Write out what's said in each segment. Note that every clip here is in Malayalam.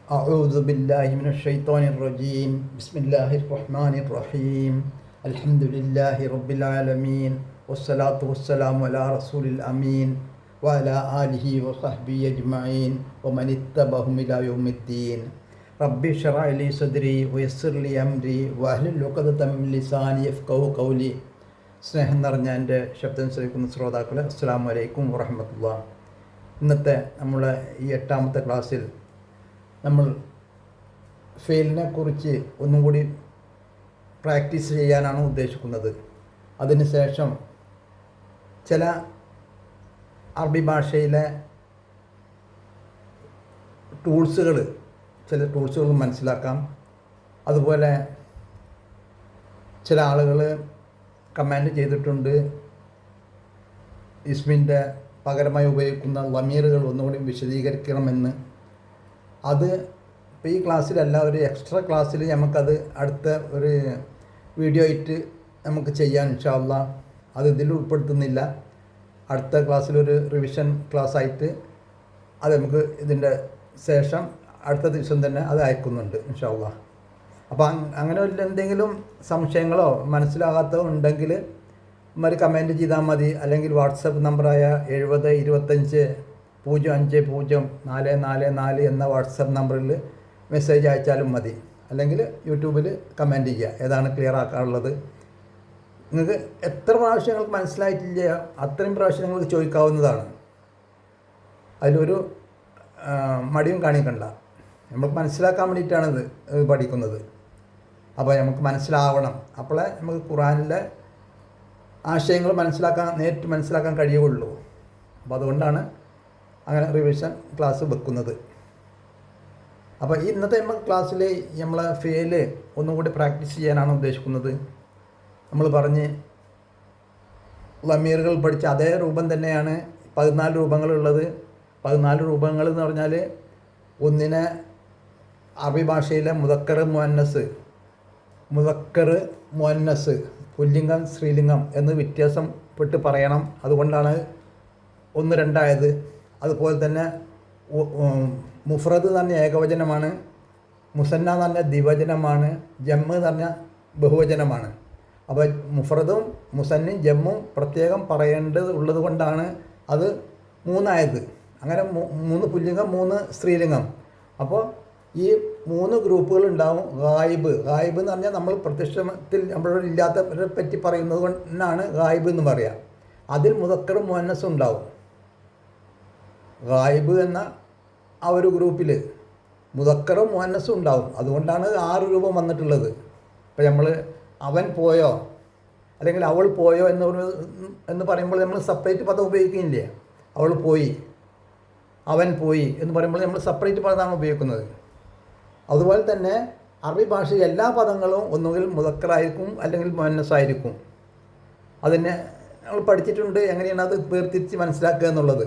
أعوذ بالله من الشيطان الرجيم بسم الله الرحمن الرحيم الحمد لله رب العالمين والصلاة والسلام على رسول الأمين وعلى آله وصحبه أجمعين ومن اتبعهم إلى يوم الدين ربي اشرح لي صدري ويسر لي أمري واحلل عقدة من لساني يفقهوا قولي. സ്നേഹം നിറഞ്ഞ എൻ്റെ ശബ്ദം ശ്രവിക്കുന്ന ശ്രോതാക്കളെ അസ്സലാമു അലൈക്കും വറഹ്മത്തുള്ളാഹി. ഇന്നത്തെ നമ്മളെ ഈ 8ാമത്തെ ക്ലാസ്സിൽ നമ്മൾ ഫെയിലിനെ കുറിച്ച് ഒന്നും കൂടി പ്രാക്ടീസ് ചെയ്യാനാണ് ഉദ്ദേശിക്കുന്നത്. അതിനുശേഷം ചില അറബി ഭാഷയിലെ ചില ടൂൾസുകൾ മനസ്സിലാക്കാം. അതുപോലെ ചില ആളുകൾ കമാൻഡ് ചെയ്തിട്ടുണ്ട് ഇസ്മിൻ്റെ പകരമായി ഉപയോഗിക്കുന്ന ലമീറുകൾ ഒന്നുകൂടി വിശദീകരിക്കണമെന്ന്. അത് ഇപ്പോൾ ഈ ക്ലാസ്സിലല്ല, ഒരു എക്സ്ട്രാ ക്ലാസ്സിൽ നമുക്കത് അടുത്ത ഒരു വീഡിയോ ആയിട്ട് നമുക്ക് ചെയ്യാൻ ഇൻഷാ അല്ലാഹ്. അത് ഇതിൽ ഉൾപ്പെടുത്തുന്നില്ല. അടുത്ത ക്ലാസ്സിലൊരു റിവിഷൻ ക്ലാസ് ആയിട്ട് അത് നമുക്ക് ഇതിൻ്റെ ശേഷം അടുത്ത ദിവസം തന്നെ അത് അയക്കുന്നുണ്ട് ഇൻഷാ അല്ലാഹ്. അപ്പോൾ അങ്ങനെ എന്തെങ്കിലും സംശയങ്ങളോ മനസ്സിലാകാത്തതോ ഉണ്ടെങ്കിൽ ഒരു കമൻറ്റ് ചെയ്താൽ മതി. അല്ലെങ്കിൽ വാട്സപ്പ് നമ്പറായ 7025050444 എന്ന വാട്സപ്പ് നമ്പറിൽ മെസ്സേജ് അയച്ചാലും മതി. അല്ലെങ്കിൽ യൂട്യൂബിൽ കമൻറ്റ് ചെയ്യുക, ഏതാണ് ക്ലിയർ ആക്കാനുള്ളത്. നിങ്ങൾക്ക് എത്ര പ്രാവശ്യം നിങ്ങൾക്ക് മനസ്സിലായിട്ടില്ല അത്രയും പ്രാവശ്യം നിങ്ങൾക്ക് ചോദിക്കാവുന്നതാണ്. അതിലൊരു മടിയും കാണിക്കണ്ട. നമുക്ക് മനസ്സിലാക്കാൻ വേണ്ടിയിട്ടാണ് ഇത് പഠിക്കുന്നത്. അപ്പോൾ നമുക്ക് മനസ്സിലാവണം. അപ്പോഴേ നമുക്ക് ഖുർആനിലെ ആശയങ്ങൾ നേരിട്ട് മനസ്സിലാക്കാൻ കഴിയുള്ളൂ. അപ്പോൾ അതുകൊണ്ടാണ് അങ്ങനെ റിവിഷൻ ക്ലാസ് വെക്കുന്നത്. അപ്പോൾ ഇന്നത്തെ ക്ലാസ്സിൽ നമ്മൾ ഫെയില് ഒന്നും കൂടി പ്രാക്ടീസ് ചെയ്യാനാണ് ഉദ്ദേശിക്കുന്നത്. നമ്മൾ പറഞ്ഞ് ലമീറുകൾ പഠിച്ച അതേ രൂപം തന്നെയാണ് 14 രൂപങ്ങളുള്ളത്. 14 രൂപങ്ങൾ എന്ന് പറഞ്ഞാൽ ഒന്നിനെ അറബി ഭാഷയിലെ മുദക്കർ മുഅന്നസ് പുല്ലിംഗം സ്ത്രീലിംഗം എന്ന് വ്യത്യാസപ്പെട്ട് പറയണം. അതുകൊണ്ടാണ് 1, 2 ആയത്. അതുപോലെ തന്നെ മുഫ്രദ് എന്ന് പറഞ്ഞ ഏകവചനമാണ്, മുസന്ന എന്ന് പറഞ്ഞ ദ്വിവചനമാണ്, ജമ്മ് എന്ന് പറഞ്ഞ ബഹുവചനമാണ്. അപ്പോൾ മുഫ്രദും മുസന്നും ജമ്മും പ്രത്യേകം പറയേണ്ടത് ഉള്ളത് കൊണ്ടാണ് അത് 3 ആയത്. അങ്ങനെ 3 പുല്ലിംഗം 3 സ്ത്രീലിംഗം. അപ്പോൾ ഈ 3 ഗ്രൂപ്പുകൾ ഉണ്ടാവും. ഗായിബ് എന്ന് പറഞ്ഞാൽ നമ്മൾ പ്രത്യക്ഷത്തിൽ നമ്മളോട് ഇല്ലാത്തവരെ പറ്റി പറയുന്നത് കൊണ്ടാണ് ഗായിബ് എന്ന് പറയുക. അതിൽ മുദക്കറും മുഅന്നസും ഉണ്ടാവും. ഗായിബ് എന്ന ആ ഒരു ഗ്രൂപ്പിൽ മുദക്കറും മുഅന്നസും ഉണ്ടാവും. അതുകൊണ്ടാണ് 6 രൂപം വന്നിട്ടുള്ളത്. ഇപ്പോൾ നമ്മൾ അവൻ പോയോ അല്ലെങ്കിൽ അവൾ പോയോ എന്ന് പറയുമ്പോൾ നമ്മൾ സെപ്പറേറ്റ് പദം ഉപയോഗിക്കുന്നില്ലേ. അവൾ പോയി, അവൻ പോയി എന്ന് പറയുമ്പോൾ നമ്മൾ സെപ്പറേറ്റ് പദമാണ് ഉപയോഗിക്കുന്നത്. അതുപോലെ തന്നെ അറബി ഭാഷയിൽ എല്ലാ പദങ്ങളും ഒന്നുകിൽ മുദക്കറായിരിക്കും അല്ലെങ്കിൽ മുഅന്നസായിരിക്കും. അതിനെ നമ്മൾ പഠിച്ചിട്ടുണ്ട് എങ്ങനെയാണ് അത് വേർതിരിച്ച് മനസ്സിലാക്കുക എന്നുള്ളത്.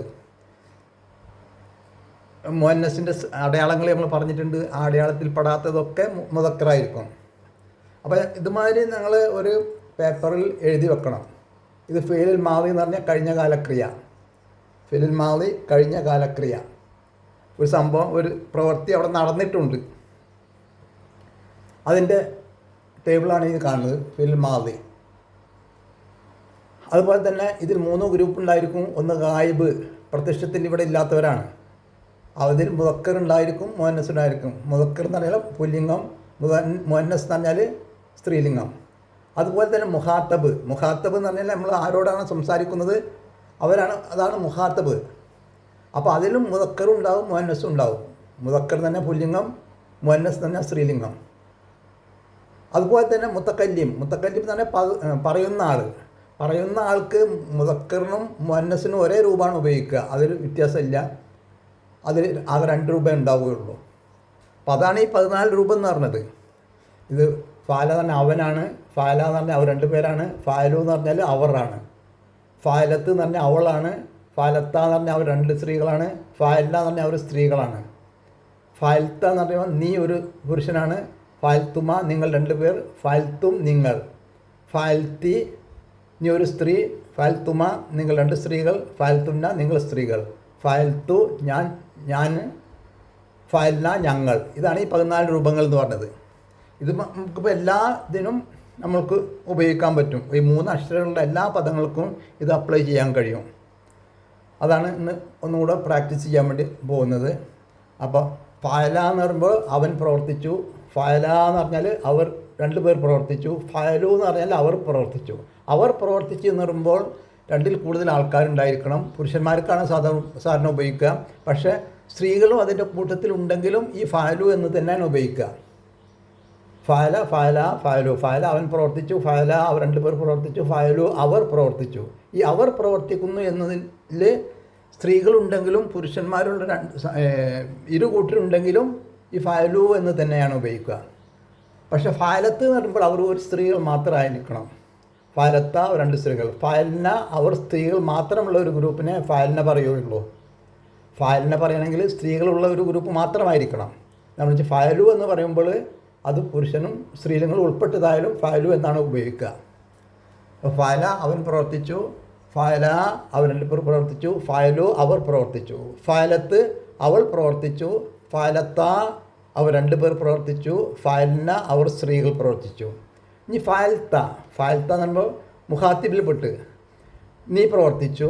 മുഅന്നസിൻ്റെ അടയാളങ്ങൾ നമ്മൾ പറഞ്ഞിട്ടുണ്ട്. ആ അടയാളത്തിൽ പെടാത്തതൊക്കെ മുദക്കറായിരിക്കും. അപ്പോൾ ഇതുമാതിരി ഞങ്ങൾ ഒരു പേപ്പറിൽ എഴുതി വെക്കണം. ഇത് ഫെയിലുൽ മാളി എന്ന് പറഞ്ഞാൽ കഴിഞ്ഞ കാലക്രിയ. ഫെയിലുൽ മാളി കഴിഞ്ഞ കാലക്രിയ. ഒരു സംഭവം, ഒരു പ്രവൃത്തി അവിടെ നടന്നിട്ടുണ്ട്. അതിൻ്റെ ടേബിളാണ് ഇത് കാണുന്നത്, ഫെയിലുൽ മാളി. അതുപോലെ തന്നെ ഇതിൽ 3 ഗ്രൂപ്പ് ഉണ്ടായിരിക്കും. ഒന്ന് ഗായിബ്, പ്രത്യക്ഷത്തിൽ ഇവിടെ ഇല്ലാത്തവരാണ്. അതിൽ മുദക്കർ ഉണ്ടായിരിക്കും, മുഅന്നസ് ഉണ്ടായിരിക്കും. മുദക്കർ എന്ന് പറഞ്ഞാൽ പുല്ലിംഗം, മുഅന്നസ് എന്ന് പറഞ്ഞാൽ സ്ത്രീലിംഗം. അതുപോലെ തന്നെ മുഖാത്തബ് എന്ന് പറഞ്ഞാൽ നമ്മൾ ആരോടാണ് സംസാരിക്കുന്നത് അതാണ് മുഖാത്തബ്. അപ്പോൾ അതിലും മുദക്കറും ഉണ്ടാവും മുഅന്നസും ഉണ്ടാവും. മുദക്കർ തന്നെ പുല്ലിംഗം, മുഅന്നസ് തന്നെ സ്ത്രീലിംഗം. അതുപോലെ തന്നെ മുത്തക്കല്ലിം എന്ന് പറഞ്ഞാൽ പറയുന്ന ആൾക്ക് മുദക്കറിനും മുഅന്നസിനും ഒരേ രൂപമാണ് ഉപയോഗിക്കുക. അതിൽ വ്യത്യാസമില്ല. അതിൽ ആകെ 2 രൂപ ഉണ്ടാവുകയുള്ളൂ. അപ്പോൾ അതാണ് ഈ 14 രൂപ എന്ന് പറഞ്ഞത്. ഇത് ഫാല എന്ന് പറഞ്ഞാൽ അവനാണ്, ഫാല എന്ന് പറഞ്ഞാൽ അവർ 2 പേരാണ്, ഫാലു എന്ന് പറഞ്ഞാൽ അവറാണ്, ഫാലത്ത് എന്ന് പറഞ്ഞാൽ അവളാണ്, ഫാലത്ത എന്ന് പറഞ്ഞാൽ അവർ 2 സ്ത്രീകളാണ്, ഫായല്ല എന്ന് പറഞ്ഞാൽ അവർ സ്ത്രീകളാണ്. ഫാൽത്ത എന്ന് പറയുമ്പോൾ നീ ഒരു പുരുഷനാണ്, ഫാൽത്തുമ നിങ്ങൾ 2 പേർ, ഫാൽത്തും നിങ്ങൾ, ഫാൽത്തി നീ ഒരു സ്ത്രീ, ഫാൽത്തുമ നിങ്ങൾ 2 സ്ത്രീകൾ, ഫാൽത്തുന്ന നിങ്ങൾ സ്ത്രീകൾ, ഫാൽത്തു ഞാൻ, ഫഅൽന ഞങ്ങൾ. ഇതാണ് ഈ 14 രൂപങ്ങൾ എന്ന് പറഞ്ഞത്. ഇത് നമുക്കിപ്പോൾ എല്ലാ ഇതിനും നമ്മൾക്ക് ഉപയോഗിക്കാൻ പറ്റും. ഈ 3 അക്ഷരങ്ങളുടെ എല്ലാ പദങ്ങൾക്കും ഇത് അപ്ലൈ ചെയ്യാൻ കഴിയും. അതാണ് ഇന്ന് ഒന്നുകൂടെ പ്രാക്ടീസ് ചെയ്യാൻ വേണ്ടി പോകുന്നത്. അപ്പോൾ ഫഅല എന്ന് പറയുമ്പോൾ അവൻ പ്രവർത്തിച്ചു, ഫഅല എന്ന് പറഞ്ഞാൽ അവർ 2 പേർ പ്രവർത്തിച്ചു, ഫഅലു എന്ന് പറഞ്ഞാൽ അവർ പ്രവർത്തിച്ചു. അവർ പ്രവർത്തിച്ചു എന്ന് പറയുമ്പോൾ 2ൽ കൂടുതൽ ആൾക്കാരുണ്ടായിരിക്കണം. പുരുഷന്മാർക്കാണ് സാധാരണ ഉപയോഗിക്കുക. പക്ഷേ സ്ത്രീകളും അതിൻ്റെ കൂട്ടത്തിലുണ്ടെങ്കിലും ഈ ഫഅലു എന്ന് തന്നെയാണ് ഉപയോഗിക്കുക. ഫഅല ഫഅല ഫഅലു. ഫഅല അവൻ പ്രവർത്തിച്ചു, ഫഅല അവർ 2 പേർ പ്രവർത്തിച്ചു, ഫഅലു അവർ പ്രവർത്തിച്ചു. ഈ അവർ പ്രവർത്തിക്കുന്നു എന്നതിൽ സ്ത്രീകളുണ്ടെങ്കിലും പുരുഷന്മാരുള്ള ഇരു കൂട്ടരുണ്ടെങ്കിലും ഈ ഫഅലു എന്ന് തന്നെയാണ് ഉപയോഗിക്കുക. പക്ഷേ ഫഅലത്ത് എന്ന് പറയുമ്പോൾ അവർ ഒരു സ്ത്രീകൾ മാത്രമായിരിക്കണം. ഫഅലത്ത 2 സ്ത്രീകൾ. ഫഅൽന അവർ സ്ത്രീകൾ മാത്രമുള്ള ഒരു ഗ്രൂപ്പിനെ ഫഅൽന പറയുകയുള്ളൂ. ഫഅൽന പറയണമെങ്കിൽ സ്ത്രീകളുള്ള ഒരു ഗ്രൂപ്പ് മാത്രമായിരിക്കണം. നമ്മൾ ഫഅലു എന്ന് പറയുമ്പോൾ അത് പുരുഷനും സ്ത്രീലിംഗങ്ങളും ഉൾപ്പെട്ടതായാലും ഫഅലു എന്നാണ് ഉപയോഗിക്കുക. ഫഅല അവൻ പ്രവർത്തിച്ചു, ഫഅല അവർ 2 പേർ പ്രവർത്തിച്ചു, ഫഅലു അവർ പ്രവർത്തിച്ചു. ഫഅലത്ത് അവൾ പ്രവർത്തിച്ചു, ഫഅലത്ത അവർ 2 പേർ പ്രവർത്തിച്ചു, ഫഅൽന അവർ സ്ത്രീകൾ പ്രവർത്തിച്ചു. ഇനി ഫഅൽത്ത എന്ന് പറയുമ്പോൾ മുഖാത്തിബിൽപ്പെട്ട് നീ പ്രവർത്തിച്ചു,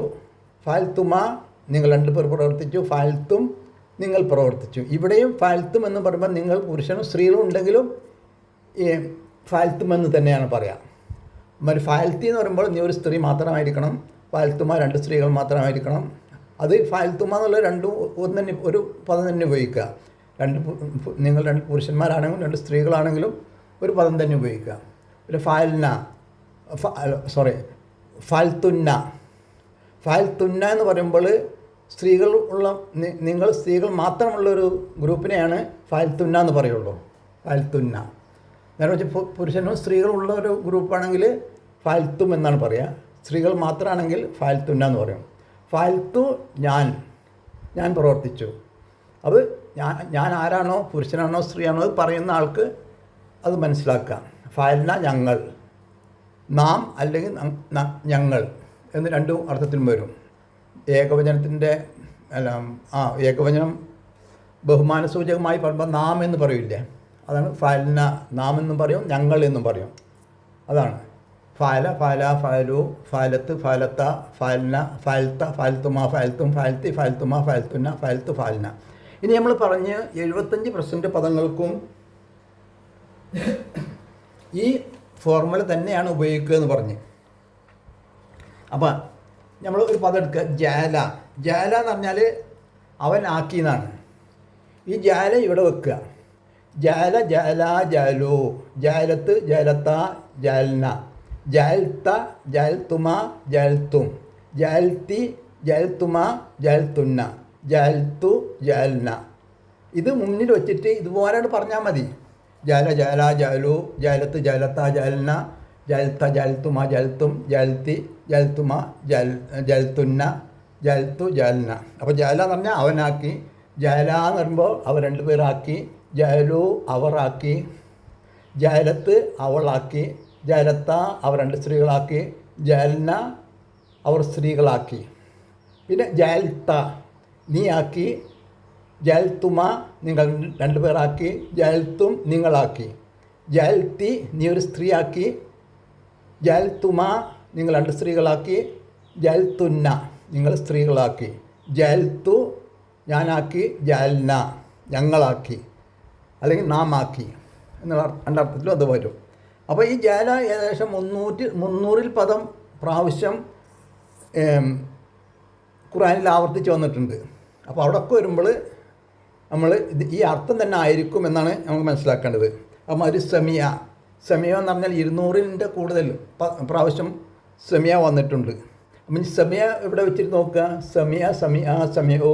ഫഅൽത്തുമ നിങ്ങൾ 2 പേർ പ്രവർത്തിച്ചു, ഫഅൽത്തും നിങ്ങൾ പ്രവർത്തിച്ചു. ഇവിടെയും ഫഅൽത്തും എന്ന് പറയുമ്പോൾ നിങ്ങൾ പുരുഷനും സ്ത്രീകളും ഉണ്ടെങ്കിലും ഈ ഫഅൽത്തും എന്ന് തന്നെയാണ് പറയാം. മറ്റു ഫഅൽത്തി എന്ന് പറയുമ്പോൾ നീ ഒരു സ്ത്രീ മാത്രമായിരിക്കണം, ഫഅൽത്തുമ 2 സ്ത്രീകൾ മാത്രമായിരിക്കണം. അത് ഫഅൽത്തുമ എന്നുള്ള ഒരു പദം തന്നെ ഉപയോഗിക്കുക. നിങ്ങൾ 2 പുരുഷന്മാരാണെങ്കിലും 2 സ്ത്രീകളാണെങ്കിലും ഒരു പദം തന്നെ ഉപയോഗിക്കുക. പിന്നെ ഫഅൽത്തുന്ന എന്ന് പറയുമ്പോൾ സ്ത്രീകൾ ഉള്ള നിങ്ങൾ സ്ത്രീകൾ മാത്രമുള്ളൊരു ഗ്രൂപ്പിനെയാണ് ഫഅൽത്തുന്ന എന്ന് പറയുള്ളൂ. ഫഅൽത്തുന്ന നേരെ വെച്ച് പുരുഷനും സ്ത്രീകളുള്ള ഒരു ഗ്രൂപ്പാണെങ്കിൽ ഫഅൽത്തും എന്നാണ് പറയുക. സ്ത്രീകൾ മാത്രമാണെങ്കിൽ ഫഅൽത്തുന്ന എന്ന് പറയും. ഫഅൽത്തു ഞാൻ പ്രവർത്തിച്ചു. അത് ഞാൻ ആരാണോ പുരുഷനാണോ സ്ത്രീയാണോ അത് പറയുന്ന ആൾക്ക് അത് മനസ്സിലാക്കാം. ഫഅൽന ഞങ്ങൾ, നാം അല്ലെങ്കിൽ ഞങ്ങൾ എന്ന് 2 അർത്ഥത്തിലും വരും. ഏകവചനത്തിൻ്റെ ഏകവചനം ബഹുമാനസൂചകമായി പറയുമ്പോൾ നാം എന്ന് പറയില്ലേ, അതാണ് ഫഅൽന. നാം എന്നും പറയും, ഞങ്ങൾ എന്നും പറയും. അതാണ് ഫഅല ഫഅല ഫഅലു ഫഅലത്ത് ഫഅലത്ത ഫഅൽന ഫഅൽത്ത ഫഅൽത്തുമ ഫഅൽത്തും ഫഅൽത്തി ഫഅൽത്തുമ ഫഅൽത്തുന്ന ഫഅൽത്തു ഫഅൽന. ഇനി നമ്മൾ പറഞ്ഞ് 75% പദങ്ങൾക്കും ഈ ഫോർമുല തന്നെയാണ് ഉപയോഗിക്കുക എന്ന് പറഞ്ഞ്. അപ്പം നമ്മൾ ഒരു പദം എടുക്കുക, ജാല എന്ന് പറഞ്ഞാൽ അവൻ ആക്കി എന്നാണ്. ഈ ജാല ഇവിടെ വെക്കുക. ജാല ജാല ജാലു, ജാലത്ത് ജാലത്ത ജാൽന, ജാൽത്ത ജാൽത്തുമ ജാൽത്തും, ജാൽത്തി ജാൽത്തുമ ജാൽത്തുന്ന, ജാൽത്തു ജാൽന. ഇത് മുന്നിൽ വെച്ചിട്ട് ഇതുപോലെ പറഞ്ഞാൽ മതി. ജാല ജാല ജാലു, ജാലത്ത് ജാലത്ത ജാൽന, ജാൽത്ത ജാൽത്തുമ ജാൽത്തും, ജാൽത്തി ജാൽത്തുമ ജാൽത്തുന്ന, ജാൽത്തു ജാൽന. അപ്പോൾ ജാല എന്ന് പറഞ്ഞാൽ അവനാക്കി, ജാല എന്ന് പറയുമ്പോൾ അവർ 2 പേരാക്കി, ജാലു അവറാക്കി, ജാലത്ത് അവളാക്കി, ജാലത്ത അവർ 2 സ്ത്രീകളാക്കി, ജാൽന അവർ സ്ത്രീകളാക്കി. പിന്നെ ജാൽത്ത നീ ആക്കി, ജാൽത്തുമ നിങ്ങൾ 2 പേരാക്കി, ജാൽത്തും നിങ്ങളാക്കി, ജാൽത്തി നീ ഒരു സ്ത്രീയാക്കി, ജാൽത്തുമ നിങ്ങൾ 2 സ്ത്രീകളാക്കി, ജാൽത്തുന്ന നിങ്ങൾ സ്ത്രീകളാക്കി, ജാൽത്തു ഞാനാക്കി, ജാൽന ഞങ്ങളാക്കി അല്ലെങ്കിൽ നാം ആക്കി എന്നുള്ള 2 അർത്ഥത്തിലും അത് വരും. അപ്പോൾ ഈ ജാല ഏകദേശം 300 പദം പ്രാവശ്യം ഖുർആനിൽ ആവർത്തിച്ച് വന്നിട്ടുണ്ട്. അപ്പോൾ അവിടെയൊക്കെ വരുമ്പോൾ നമ്മൾ ഈ അർത്ഥം തന്നെ ആയിരിക്കും എന്നാണ് നമുക്ക് മനസ്സിലാക്കേണ്ടത്. അപ്പം ഒരു സെമിയ എന്ന് പറഞ്ഞാൽ 200ൻ്റെ കൂടുതൽ പ്രാവശ്യം സെമിയ വന്നിട്ടുണ്ട്. അപ്പം സെമിയ ഇവിടെ വെച്ചിട്ട് നോക്കുക. സെമിയ സമിയ സമയോ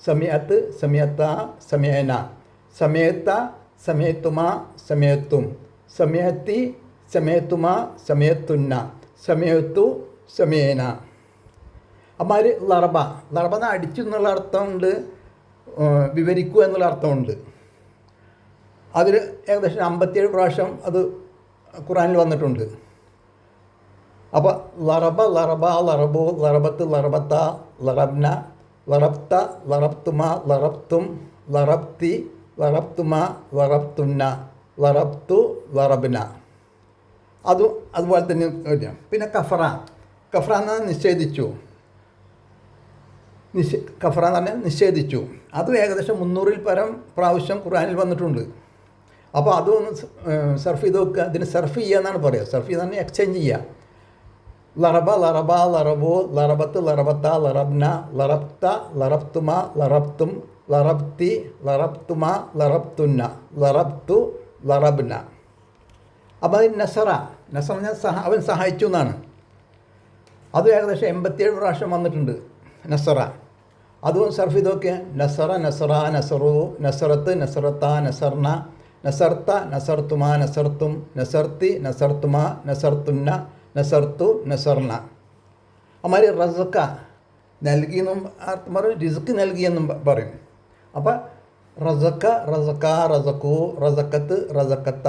സമയത്ത് സമയത്ത സമയന, സമയത്ത സമയത്തുമ സമയത്തും, സമയത്തി സമയത്തുമ സമയത്തുന്ന, സമയത്തു സമയേന. അമ്മാർ ലറബ എന്ന് അടിച്ചു എന്നുള്ള അർത്ഥമുണ്ട്, വിവരിക്കുക എന്നുള്ള അർത്ഥമുണ്ട്. അതിൽ ഏകദേശം 57 പ്രാവശ്യം അത് ഖുർആനിൽ വന്നിട്ടുണ്ട്. അപ്പോൾ ലറബ ലറബു ലറബത്ത് ലറബത്ത ലറബ്ന ലറബ്ത ലറബ്തുമ ലറബ്തും ലറബ്തി, ലറബ്തുമ, ലറബ്തുന്ന, ലറബ്തു, ലറബ്ന. അതുപോലെ തന്നെ വരും. പിന്നെ കഫറ എന്ന് നിഷേധിച്ചു. കഫറ എന്ന് പറഞ്ഞാൽ നിഷേധിച്ചു. അതും ഏകദേശം 300-ൽ പരം പ്രാവശ്യം ഖുർആനിൽ വന്നിട്ടുണ്ട്. അപ്പോൾ അതൊന്ന് സർഫ് ചെയ്ത് നോക്കുക. ഇതിന് സർഫ് ചെയ്യുക എന്നാണ് പറയുക. സർഫ് ചെയ്യുക എന്ന് പറഞ്ഞാൽ എക്സ്ചേഞ്ച് ചെയ്യുക. ലറബ, ലറബ, ലറബു, ലറബത്ത്, ലറബത്ത, ലറബ്ന, ലറബ്ത, ലറബ്തുമ, ലറബ്തും, ലറബ്തി, ലറബ്തുമ, ലറബ്തുന്ന, ലറബ്തു, ലറബ്ന. അപ്പോൾ അത് നസറ അവൻ സഹായിച്ചു എന്നാണ്. അത് ഏകദേശം 87 പ്രാവശ്യം വന്നിട്ടുണ്ട് നസറ. അതും സർഫ് ചെയ്ത് നോക്കിയാൽ നസറ, നസറ, നസറു, നസറത്ത്, നസറത്ത, നസർന, നസർത്ത, നസർത്തുമ, നസർത്തും, നസർത്തി, നസർത്തുമ, നസർത്തുന്ന, നസർത്തു, നസർന. അമാതിരി റസക്ക നൽകിയെന്നും അർത്ഥം പറയും, റിസ്ക് നൽകിയെന്നും പറയും. അപ്പം റസക്ക, റസക്ക, റസക്കു, റസക്കത്ത്, റസക്കത്ത,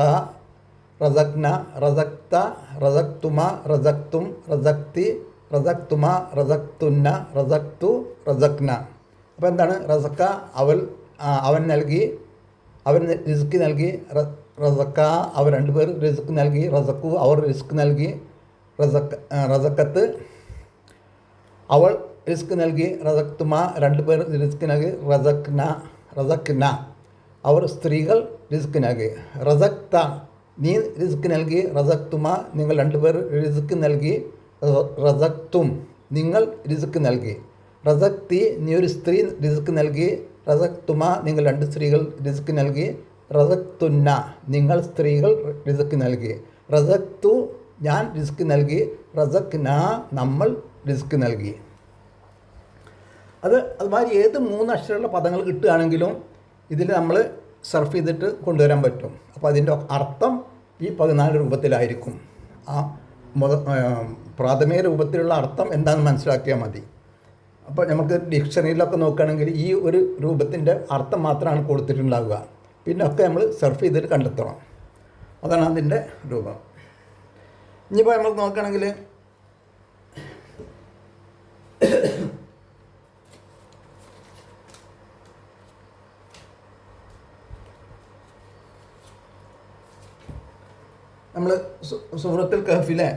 റസക്ന, റസക്ത, റസക്തുമ, റസക്തും, റസക്തി, റസക്തുമ, റസക്തുന്ന, റസക്തു, റസക്ന. അപ്പോൾ എന്താണ്? റസക്ക അവൻ നൽകി, അവൻ റിസ്ക് നൽകി. റസക്ക അവർ രണ്ടുപേർ റിസ്ക് നൽകി. റസക്കു അവർ റിസ്ക് നൽകി. റസക്കത്ത് അവൾ റിസ്ക് നൽകി. റസക്തുമ രണ്ടുപേർ റിസ്ക് നൽകി. റസക്ന അവർ സ്ത്രീകൾ റിസ്ക് നൽകി. റസക്ത നീ റിസ്ക് നൽകി. റസക്തുമ നിങ്ങൾ രണ്ടുപേർ റിസ്ക് നൽകി. റസക്തും നിങ്ങൾ റിസ്ക് നൽകി. റസക്തി നീ ഒരു സ്ത്രീ റിസ്ക് നൽകി. റസക്തുമ നിങ്ങൾ 2 സ്ത്രീകൾ റിസ്ക് നൽകി. റസക്തുന്ന നിങ്ങൾ സ്ത്രീകൾ റിസ്ക് നൽകി. റസക്തു ഞാൻ റിസ്ക് നൽകി. റസക്ന നമ്മൾ റിസ്ക് നൽകി. അതുമാതിരി ഏത് 3 അക്ഷരമുള്ള പദങ്ങൾ കിട്ടുകയാണെങ്കിലും ഇതിൽ നമ്മൾ സർഫ് ചെയ്തിട്ട് കൊണ്ടുവരാൻ പറ്റും. അപ്പോൾ അതിൻ്റെ അർത്ഥം ഈ 14 രൂപത്തിലായിരിക്കും. ആ പ്രാഥമിക രൂപത്തിലുള്ള അർത്ഥം എന്താണെന്ന് മനസ്സിലാക്കിയാൽ മതി. അപ്പോൾ നമുക്ക് ഡിക്ഷണറിയിലൊക്കെ നോക്കുകയാണെങ്കിൽ ഈ ഒരു രൂപത്തിൻ്റെ അർത്ഥം മാത്രമാണ് കൊടുത്തിട്ടുണ്ടാവുക. പിന്നെ ഒക്കെ നമ്മൾ സർഫ് ചെയ്തിട്ട് കണ്ടെത്തണം. അതാണ് അതിൻ്റെ രൂപം. ഇനിയിപ്പോൾ നമ്മൾ നോക്കുകയാണെങ്കിൽ നമ്മൾ സൂറത്തുൽ കഹ്ഫിലെ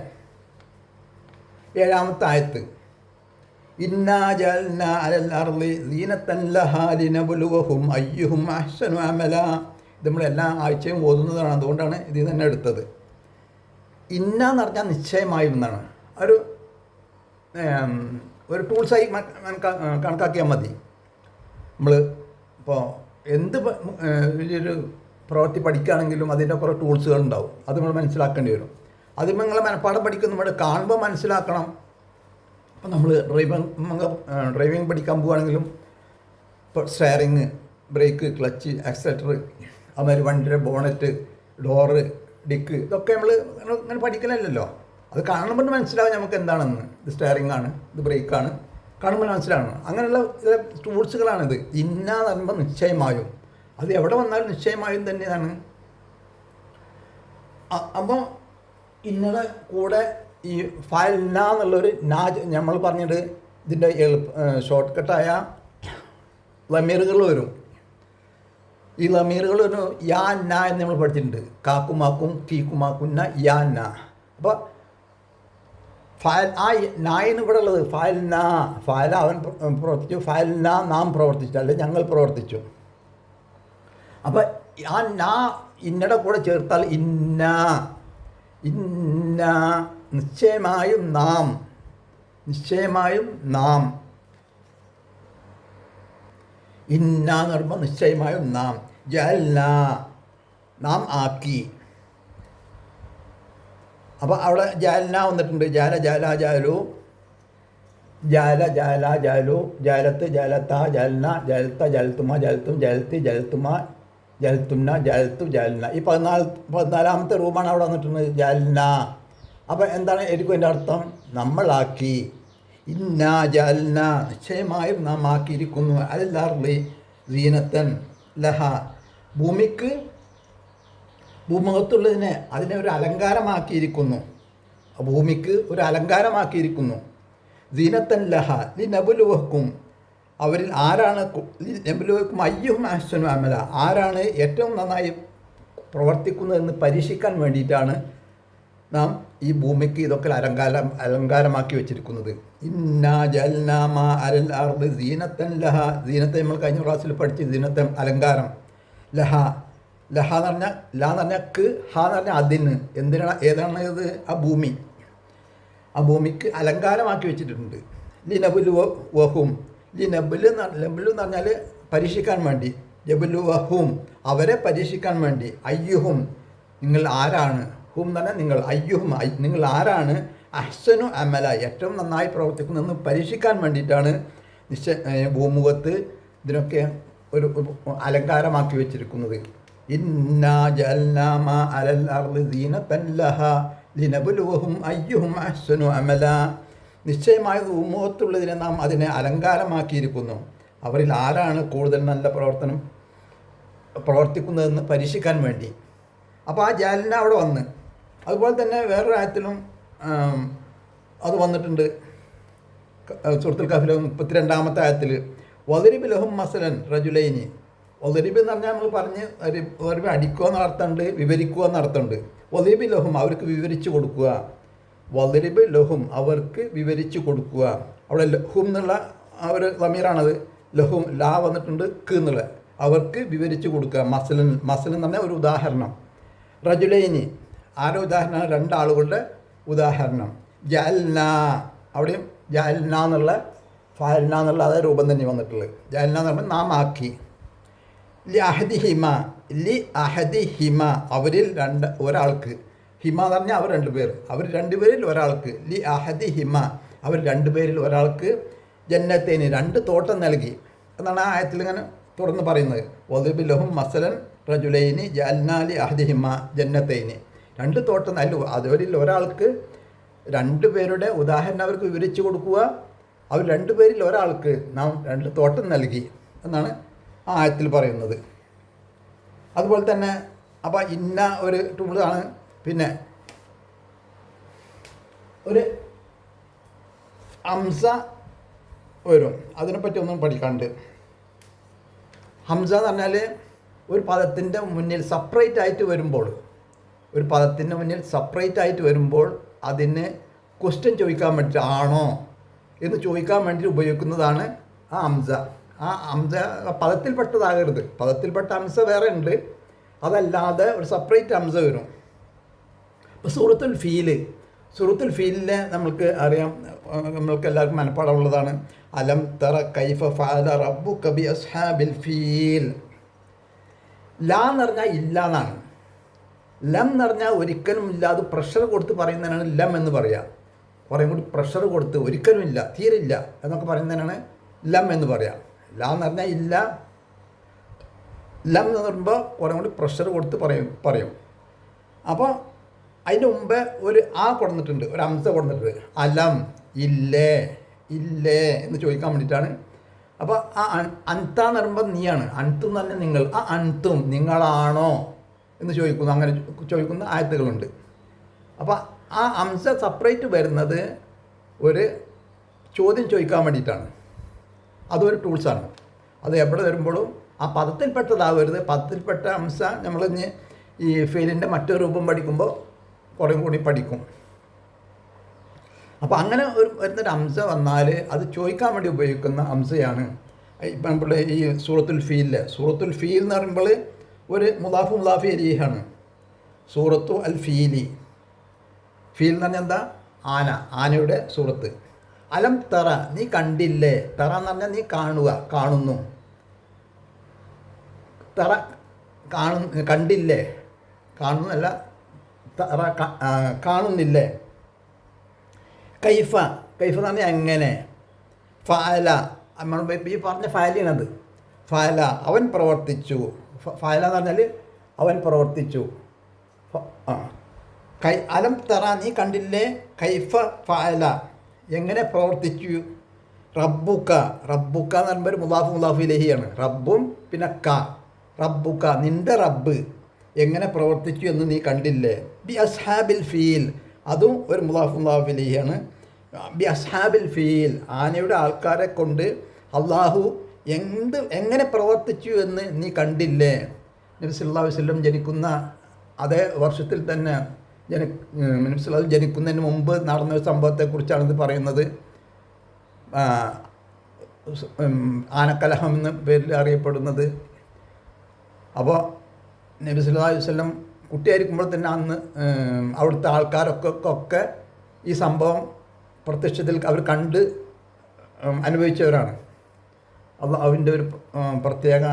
7-ാമത്തെ ആയത്ത് ഇന്നാ ജഅൽനാ അലൽ അർളി സീനത്തൻ ലഹാ ലിനബ്ലുവഹും അയ്യുഹും അഹ്സനു അമല. ഇത് നമ്മൾ എല്ലാ ആഴ്ചയും ഓതുന്നതാണ്. അതുകൊണ്ടാണ് ഇതിൽ തന്നെ എടുത്തത്. ഇന്ന എന്ന് പറഞ്ഞാൽ നിശ്ചയമായും എന്നാണ്. ഒരു ടൂൾസായി കണക്കാക്കിയാൽ മതി. നമ്മൾ ഇപ്പോൾ എന്ത് വലിയൊരു പ്രവൃത്തി പഠിക്കുകയാണെങ്കിലും അതിൻ്റെ കുറേ ടൂൾസുകൾ ഉണ്ടാവും. അത് നമ്മൾ മനസ്സിലാക്കേണ്ടി വരും. അതിൽ നിങ്ങൾ മനഃപ്പാഠം പഠിക്കുന്ന നമ്മൾ കാണുമ്പോൾ മനസ്സിലാക്കണം. അപ്പോൾ നമ്മൾ ഡ്രൈവിംഗ് പഠിക്കാൻ പോവുകയാണെങ്കിലും ഇപ്പോൾ സ്റ്റെയറിങ്, ബ്രേക്ക്, ക്ലച്ച്, ആക്സിലേറ്റർ, അതുമാതിരി വണ്ടിയുടെ ബോണറ്റ്, ഡോറ്, ഡിക്ക് ഇതൊക്കെ നമ്മൾ ഇങ്ങനെ പഠിക്കലല്ലോ. അത് കാണുമ്പോൾ മനസ്സിലാവും നമുക്ക് എന്താണെന്ന്. ഇത് സ്റ്റെയറിംഗ് ആണ്, ഇത് ബ്രേക്കാണ്, കാണുമ്പോൾ മനസ്സിലാവണം. അങ്ങനെയുള്ള ടൂൾസുകളാണിത്. ഇന്നാന്ന് പറയുമ്പോൾ നിശ്ചയമായും അത് എവിടെ വന്നാലും നിശ്ചയമായും തന്നെയാണ്. അപ്പോൾ ഇന്നലെ കൂടെ ഈ ഫയൽന എന്നുള്ളൊരു നമ്മൾ പറഞ്ഞിട്ട് ഇതിൻ്റെ ഷോർട്ട് കട്ടായ ലമീറുകൾ വരും. ഈ ലമീറുകൾ ഒരു യാ ന എന്ന് നമ്മൾ പഠിച്ചിട്ടുണ്ട്. കാക്കുമാക്കും കീക്കുമാക്കുന്ന യാ ന. അപ്പോൾ ഫയൽ ആ നായിന് ഇവിടെ ഉള്ളത് ഫയൽ അവൻ പ്രവർത്തിച്ചു, ഫയൽന നാം പ്രവർത്തിച്ചു, അല്ലെങ്കിൽ ഞങ്ങൾ പ്രവർത്തിച്ചു. അപ്പം ആ നാ ഇന്നയുടെ കൂടെ ചേർത്താൽ ഇന്ന നിശ്ചയമായും നാം ഇന്ന എന്ന് പറയുമ്പോൾ നിശ്ചയമായും നാം ജഅൽന നാം ആക്കി. അപ്പോൾ അവിടെ ജഅൽന വന്നിട്ടുണ്ട്. ജാലു ജാലത്ത് ജാലത്ത ജാൽന ജാലത്ത ജാലത്തുമ ജാലത്തും ജാലത്തി ജാലത്തുമ ജാലത്തുന്ന ജാലത്തു ജാൽന. ഈ 14-ാമത്തെ റൂമാണ് അവിടെ വന്നിട്ടുണ്ട്, ജാൽന. അപ്പോൾ എന്താണ് എനിക്കും എൻ്റെ അർത്ഥം? നമ്മളാക്കി. ഇന്ന ജാൽന നിശ്ചയമായും നാം ആക്കിയിരിക്കുന്നു. അലൽ സീനത്തൻ ലഹ ഭൂമുഖത്തുള്ളതിനെ അതിനെ ഒരു അലങ്കാരമാക്കിയിരിക്കുന്നു. ഭൂമിക്ക് ഒരു അലങ്കാരമാക്കിയിരിക്കുന്നു. സീനത്തൻ ലഹ ലിനബ്ലുവഹും അവരിൽ ആരാണ് ലിനബ്ലുവക്കും അയ്യുഹും അഹ്സനു അമല, ആരാണ് ഏറ്റവും നന്നായി പ്രവർത്തിക്കുന്നതെന്ന് പരീക്ഷിക്കാൻ വേണ്ടിയിട്ടാണ് നാം ഈ ഭൂമിക്ക് ഇതൊക്കെ അലങ്കാരമാക്കി വെച്ചിരിക്കുന്നത്. ഇന്നാ ജഅൽനാ മാ അലൽ അർദി സീനത്തൻ ലഹ, സീനത്തെ നമ്മൾ കഴിഞ്ഞ ക്ലാസ്സിൽ പഠിച്ച്, സീനത്തൻ അലങ്കാരം. ലഹ, ലഹ എന്ന് പറഞ്ഞാൽ, ല എന്ന് പറഞ്ഞാൽ ക്ക്, ഹ എന്ന് പറഞ്ഞാൽ അതിന്. എന്തിനാണ്, ഏതാണ് ഇത്? ആ ഭൂമി, ആ ഭൂമിക്ക് അലങ്കാരമാക്കി വെച്ചിട്ടുണ്ട്. ലിനബ്ലുവഹും, ലിനബ്ലു എന്ന് പറഞ്ഞാൽ പരീക്ഷിക്കാൻ വേണ്ടി, ജബലുവഹും അവരെ പരീക്ഷിക്കാൻ വേണ്ടി, അയ്യുഹും നിങ്ങൾ ആരാണ്, ഹും എന്ന് പറഞ്ഞാൽ നിങ്ങൾ, അയ്യുഹും നിങ്ങൾ ആരാണ്, അഹ്സനു അമല ഏറ്റവും നന്നായി പ്രവർത്തിക്കുന്നതെന്ന് പരീക്ഷിക്കാൻ വേണ്ടിയിട്ടാണ് ഭൂമുഖത്ത് ഇതിനൊക്കെ ഒരു അലങ്കാരമാക്കി വെച്ചിരിക്കുന്നത്. ഇന്നാ ജഅൽനാ മാ അലൽ അർദി സീനത്തൻ ലഹാ ലിനബ്ലുവഹും അയ്യുഹും അഹ്സനു അമല, നിശ്ചയമായ ഭൂമുഖത്തുള്ളതിനെ നാം അതിനെ അലങ്കാരമാക്കിയിരിക്കുന്നു, അവരിൽ ആരാണ് കൂടുതൽ നല്ല പ്രവർത്തിക്കുന്നതെന്ന് പരീക്ഷിക്കാൻ വേണ്ടി. അപ്പോൾ ആ ജഅൽന അവിടെ വന്ന്, അതുപോലെ തന്നെ വേറൊരു ആയത്തിലും അത് വന്നിട്ടുണ്ട്. സൂറത്തുൽ കഹ്ഫിലെ 32-ാമത്തെ ആയത്തിൽ വദരിബ് ലഹും മസലൻ റജുലൈനി. വദരിബ് എന്ന് പറഞ്ഞാൽ നമ്മൾ പറഞ്ഞ് വദരിബ് അടിക്കുക എന്ന അർത്ഥമുണ്ട്, വിവരിക്കുക എന്ന അർത്ഥമുണ്ട്. വദരിബ് ലഹും അവർക്ക് വിവരിച്ചു കൊടുക്കുക, വദരിബ് ലഹും അവർക്ക് വിവരിച്ചു കൊടുക്കുക. അവിടെ ലഹും എന്നുള്ള ആ ഒരു സമീറാണത്. ലഹും ലാ വന്നിട്ടുണ്ട്, ക്ക് എന്നുള്ള, അവർക്ക് വിവരിച്ചു കൊടുക്കുക. മസലൻ, മസലൻ എന്ന് പറഞ്ഞാൽ ഒരു ഉദാഹരണം. റജുലൈനി ആരോ ഉദാഹരണം, രണ്ടാളുകളുടെ ഉദാഹരണം. ജഅൽന, അവിടെയും ജഅൽന എന്നുള്ള ഫഅൽന എന്നുള്ള അതേ രൂപം തന്നെ വന്നിട്ടുള്ളത്. ജഅൽന എന്ന് പറഞ്ഞാൽ നാം ആക്കി. ലി അഹദിഹിമ, ലി അഹദിഹിമ അവരിൽ ഒരാൾക്ക്, ഹിമ എന്ന് പറഞ്ഞാൽ അവർ രണ്ടുപേർ, അവർ രണ്ടുപേരിൽ ഒരാൾക്ക്, ലി അഹദിഹിമ അവർ രണ്ടുപേരിൽ ഒരാൾക്ക്, ജന്നത്തേന് രണ്ട് തോട്ടം നൽകി എന്നാണ് ആ ആയത്തിൽ ഇങ്ങനെ തുറന്ന് പറയുന്നത്. വദരിബ് ലഹും മസലൻ റജുലൈനി ജഅൽനാ ലി അഹദിഹിമ ജന്നത്തൈനി, രണ്ട് തോട്ടം നൽകുക, അവരിൽ ഒരാൾക്ക്, രണ്ടുപേരുടെ ഉദാഹരണം അവർക്ക് വിവരിച്ചു കൊടുക്കുക, അവർ രണ്ടുപേരിൽ ഒരാൾക്ക് നാം രണ്ട് തോട്ടം നൽകി എന്നാണ് ആ ആയത്തിൽ പറയുന്നത്. അതുപോലെ തന്നെ അപ്പോൾ ഇന്ന ഒരു ടൂളാണ്. പിന്നെ ഒരു ഹംസ വരും, അതിനെപ്പറ്റി ഒന്നും പഠിക്കാണ്ട്. ഹംസ എന്ന് പറഞ്ഞാൽ ഒരു പദത്തിൻ്റെ മുന്നിൽ സെപ്പറേറ്റ് ആയിട്ട് വരുമ്പോൾ, ഒരു പദത്തിൻ്റെ മുന്നിൽ സെപ്പറേറ്റ് ആയിട്ട് വരുമ്പോൾ അതിന് ക്വസ്റ്റ്യൻ ചോദിക്കാൻ വേണ്ടിയിട്ട്, ആണോ എന്ന് ചോദിക്കാൻ വേണ്ടി ഉപയോഗിക്കുന്നതാണ് ആ ഹംസ. ആ ഹംസ പദത്തിൽപ്പെട്ടതാകരുത്, പദത്തിൽപ്പെട്ട ഹംസ വേറെ ഉണ്ട്, അതല്ലാതെ ഒരു സെപ്പറേറ്റ് ഹംസ വരും. ഇപ്പോൾ സൂറത്തുൽ ഫീലിനെ നമ്മൾക്ക് അറിയാം, നമ്മൾക്ക് എല്ലാവർക്കും മനപ്പാടമുള്ളതാണ്. അലം തറ കൈഫ ഫഅല റബ്ബുക ബി അസ്ഹാബിൽ ഫീൽ. ലാ എന്ന് പറഞ്ഞാൽ ഇല്ല എന്നാണ്. ലം എന്ന് പറഞ്ഞാൽ ഒരിക്കലും ഇല്ല, അത് പ്രഷർ കൊടുത്ത് പറയുന്നതിനാണ് ലം എന്ന് പറയുക. കുറേ കൂടി പ്രഷർ കൊടുത്ത് ഒരിക്കലും ഇല്ല, തീരില്ല എന്നൊക്കെ പറയുന്നതിനാണ് ലം എന്ന് പറയാം. ലാ എന്ന് പറഞ്ഞാൽ ഇല്ല, ലം എന്ന് പറയുമ്പോൾ കുറേ കൂടി പ്രഷർ കൊടുത്ത് പറയും. അപ്പോൾ അതിൻ്റെ മുമ്പ് ഒരു ആ കൊടുത്തിട്ടുണ്ട്, ഒരു ഹംസ കൊടുത്തിട്ടുണ്ട്. അലം ഇല്ലേ എന്ന് ചോദിക്കാൻ വേണ്ടിയിട്ടാണ്. അപ്പോൾ ആ അൻത എന്ന് പറയുമ്പോൾ നീയാണ്, അൻതും എന്ന് പറഞ്ഞാൽ നിങ്ങൾ, ആ അൻതും നിങ്ങളാണോ എന്ന് ചോദിക്കുന്നു, അങ്ങനെ ചോദിക്കുന്ന ആയത്തുകളുണ്ട്. അപ്പോൾ ആ ഹംസ സെപ്പറേറ്റ് വരുന്നത് ഒരു ചോദ്യം ചോദിക്കാൻ വേണ്ടിയിട്ടാണ്. അതൊരു ടൂൾസാണ്. അത് എവിടെ വരുമ്പോഴും ആ പദത്തിൽപ്പെട്ടതാവരുത്. പദത്തിൽപ്പെട്ട ഹംസ നമ്മളിഞ്ഞ് ഈ ഫെയിലിൻ്റെ മറ്റൊരു രൂപം പഠിക്കുമ്പോൾ കുറേ കൂടി പഠിക്കും. അപ്പോൾ അങ്ങനെ വരുന്നൊരു ഹംസ വന്നാൽ അത് ചോദിക്കാൻ വേണ്ടി ഉപയോഗിക്കുന്ന ഹംസയാണ്. ഇപ്പം നമ്മൾ ഈ സൂറത്തുൽ ഫീൽ എന്ന് പറയുമ്പോൾ ഒരു മുദാഫ് ഇലൈഹിയാണ്. സൂറത്തു അൽ ഫീൽ എന്ന് പറഞ്ഞാൽ എന്താ? ആനയുടെ സൂറത്ത്. അലം തറ നീ കണ്ടില്ലേ, തറ എന്ന് പറഞ്ഞാൽ നീ കാണുന്നു. തറ കണ്ടില്ലേ, കാണുന്നല്ല, തറ കാണുന്നില്ലേ. കൈഫ എന്ന് പറഞ്ഞാൽ എങ്ങനെ. ഫഅല നമ്മൾ ഈ പറഞ്ഞ ഫഅലിയാണത്. ഫഅല അവൻ പ്രവർത്തിച്ചു. ഫഅല എന്ന് പറഞ്ഞാൽ അവൻ പ്രവർത്തിച്ചു. അലം തറ നീ കണ്ടില്ലേ, കൈഫ ഫഅല എങ്ങനെ പ്രവർത്തിച്ചു. റബ്ബുക്ക എന്ന് പറയുമ്പോൾ ഒരു മുദാഫ് ഇലൈഹിയാണ്. റബ്ബും പിന്നെ റബ്ബുക്ക നിൻ്റെ റബ്ബ് എങ്ങനെ പ്രവർത്തിച്ചു എന്ന് നീ കണ്ടില്ലേ. ബി അസ്ഹാബിൽ ഫീൽ അതും ഒരു മുദാഫ് ഇലൈഹിയാണ്. ബി അസ്ഹാബിൽ ഫീൽ ആനയുടെ ആൾക്കാരെ കൊണ്ട് അള്ളാഹു എങ്ങനെ പ്രവർത്തിച്ചു എന്ന് നീ കണ്ടില്ലേ? നബി സല്ലല്ലാഹു അലൈഹി വസല്ലം ജനിക്കുന്ന അതേ വർഷത്തിൽ തന്നെ നബി സല്ലല്ലാഹു ജനിക്കുന്നതിന് മുമ്പ് നടന്ന ഒരു സംഭവത്തെക്കുറിച്ചാണ് ഇത് പറയുന്നത്. ആനക്കലഹം എന്ന പേരിൽ അറിയപ്പെടുന്നത്. അപ്പോൾ നബി സല്ലല്ലാഹു അലൈഹി വസല്ലം കുട്ടിയായിരിക്കുമ്പോൾ തന്നെ അന്ന് അവിടുത്തെ ആൾക്കാരൊക്കെ ഈ സംഭവം പ്രത്യക്ഷത്തിൽ അവർ കണ്ട് അനുഭവിച്ചവരാണ്. അള്ളാഹുവിൻ്റെ ഒരു പ്രത്യേക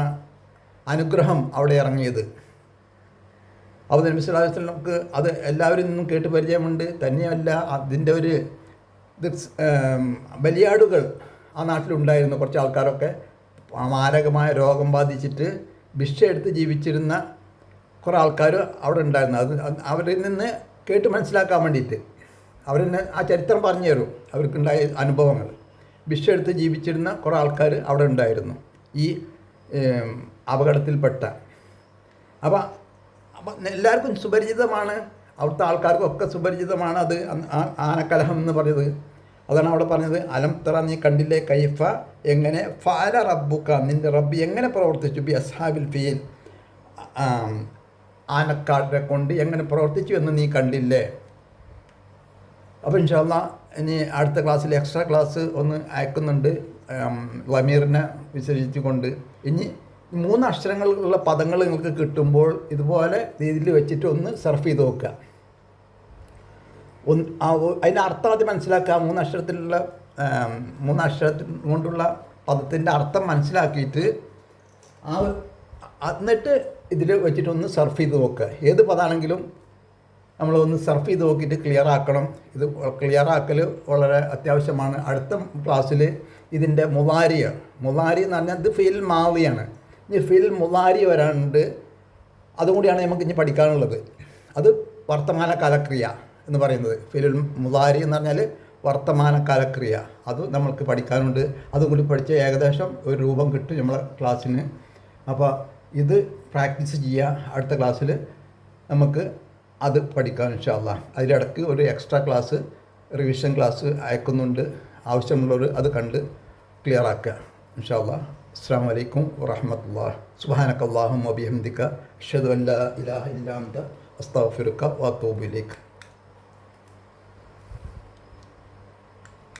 അനുഗ്രഹം അവിടെ ഇറങ്ങിയത്. അപ്പോൾ നബി സല്ലല്ലാഹു അലൈഹി വസല്ലംക്ക് അത് എല്ലാവരിൽ നിന്നും കേട്ട് പരിചയമുണ്ട്. തന്നെയല്ല, അതിൻ്റെ ഒരു ബലിയാടുകൾ ആ നാട്ടിലുണ്ടായിരുന്നു. കുറച്ച് ആൾക്കാരൊക്കെ മാരകമായ രോഗം ബാധിച്ചിട്ട് ഭിക്ഷ എടുത്ത് ജീവിച്ചിരുന്ന കുറേ ആൾക്കാർ അവിടെ ഉണ്ടായിരുന്നു. അത് അവരിൽ നിന്ന് കേട്ട് മനസ്സിലാക്കാൻ വേണ്ടിയിട്ട് അവരെന്നെ ആ ചരിത്രം പറഞ്ഞു തരും, അവർക്കുണ്ടായ അനുഭവങ്ങൾ. ഭിക്ഷ എടുത്ത് ജീവിച്ചിരുന്ന കുറേ ആൾക്കാർ അവിടെ ഉണ്ടായിരുന്നു ഈ അപകടത്തിൽപ്പെട്ട. അപ്പം എല്ലാവർക്കും സുപരിചിതമാണ്, അവിടുത്തെ ആൾക്കാർക്കൊക്കെ സുപരിചിതമാണ് അത് ആനക്കലഹം എന്ന് പറയുന്നത്. അതാണ് അവിടെ പറഞ്ഞത്, അലം തറ നീ കണ്ടില്ലേ കൈഫ എങ്ങനെ ഫഅല റബ്ബുക നിൻ്റെ റബ്ബ് എങ്ങനെ പ്രവർത്തിച്ചു ബി അസ്ഹാബിൽ ഫീൽ ആനക്കാരെ കൊണ്ട് എങ്ങനെ പ്രവർത്തിച്ചു എന്ന് നീ കണ്ടില്ലേ? അപ്പോൾ ഇൻഷാ അല്ലാഹ് ഇനി അടുത്ത ക്ലാസ്സിൽ എക്സ്ട്രാ ക്ലാസ് ഒന്ന് അയക്കുന്നുണ്ട് ലമീറിനെ വിശദീകരിച്ചുകൊണ്ട്. ഇനി 3 അക്ഷരങ്ങളുള്ള പദങ്ങൾ നിങ്ങൾക്ക് കിട്ടുമ്പോൾ ഇതുപോലെ രീതിയിൽ വെച്ചിട്ട് ഒന്ന് സർഫ് ചെയ്ത് നോക്കുക. അതിൻ്റെ അർത്ഥം ആദ്യം മനസ്സിലാക്കുക. 3 അക്ഷരത്തിലുള്ള 3 അക്ഷരത്തിൽ കൊണ്ടുള്ള പദത്തിൻ്റെ അർത്ഥം മനസ്സിലാക്കിയിട്ട് എന്നിട്ട് ഇതിൽ വെച്ചിട്ടൊന്ന് സർഫ് ചെയ്ത് നോക്കുക. ഏത് പദമാണെങ്കിലും നമ്മളൊന്ന് സർഫ് ചെയ്ത് നോക്കിയിട്ട് ക്ലിയർ ആക്കണം. ഇത് ക്ലിയർ ആക്കൽ വളരെ അത്യാവശ്യമാണ്. അടുത്ത ക്ലാസ്സിൽ ഇതിൻ്റെ മുളാരി എന്ന് പറഞ്ഞാൽ ഇത് ഫിൽ മാളിയാണ്. ഇനി ഫിൽ മുളാരി വരാനുണ്ട്, അതും കൂടിയാണ് നമുക്ക് ഇനി പഠിക്കാനുള്ളത്. അത് വർത്തമാനകാലക്രിയ എന്ന് പറയുന്നത്. ഫിൽ മുളാരി എന്ന് പറഞ്ഞാൽ വർത്തമാനകാലക്രിയ, അത് നമ്മൾക്ക് പഠിക്കാനുണ്ട്. അതും കൂടി പഠിച്ച് ഏകദേശം ഒരു രൂപം കിട്ടും നമ്മളെ ക്ലാസ്സിന്. അപ്പോൾ ഇത് പ്രാക്ടീസ് ചെയ്യുക. അടുത്ത ക്ലാസ്സിൽ നമുക്ക് അത് പഠിക്കാം ഇൻഷാ അല്ലാഹ്. അതിലിടയ്ക്ക് ഒരു എക്സ്ട്രാ ക്ലാസ് റിവിഷൻ ക്ലാസ് അയക്കുന്നുണ്ട്. ആവശ്യമുള്ളവർ അത് കണ്ട് ക്ലിയർ ആക്കുക ഇൻഷാ അല്ലാഹ്. അസ്സലാമു അലൈക്കും വറഹ്മത്തുള്ളാഹി. സുബ്ഹാനക അല്ലാഹുമ്മ വബിഹംദിക അഷ്ഹദു അൻ ലാ ഇലാഹ ഇല്ലാ അൻത അസ്തഗ്ഫിറുക വഅതൂബു ഇലൈക്.